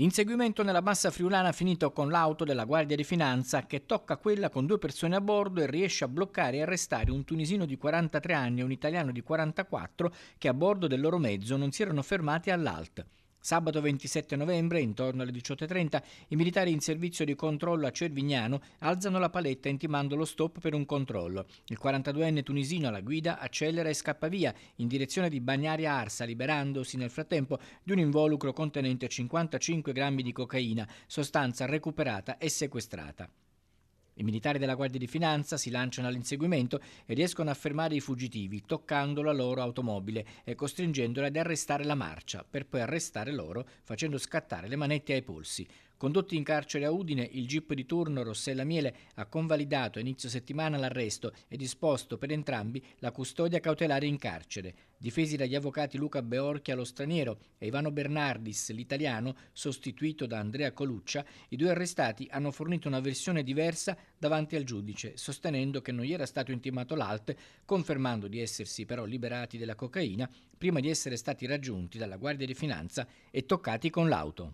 Inseguimento nella Bassa Friulana finito con l'auto della Guardia di Finanza che tocca quella con 2 persone a bordo e riesce a bloccare e arrestare un tunisino di 43 anni e un italiano di 44 che a bordo del loro mezzo non si erano fermati all'ALT. Sabato 27 novembre, intorno alle 18:30, i militari in servizio di controllo a Cervignano alzano la paletta intimando lo stop per un controllo. Il 42enne tunisino alla guida accelera e scappa via in direzione di Bagnaria Arsa, liberandosi nel frattempo di un involucro contenente 55 grammi di cocaina, sostanza recuperata e sequestrata. I militari della Guardia di Finanza si lanciano all'inseguimento e riescono a fermare i fuggitivi, toccando la loro automobile e costringendola ad arrestare la marcia, per poi arrestare loro, facendo scattare le manette ai polsi. Condotti in carcere a Udine, il GIP di turno Rossella Miele ha convalidato a inizio settimana l'arresto e disposto per entrambi la custodia cautelare in carcere. Difesi dagli avvocati Luca Beorchia, lo straniero, e Ivano Bernardis, l'italiano, sostituito da Andrea Coluccia, i due arrestati hanno fornito una versione diversa davanti al giudice, sostenendo che non gli era stato intimato l'ALT, confermando di essersi però liberati della cocaina prima di essere stati raggiunti dalla Guardia di Finanza e toccati con l'auto.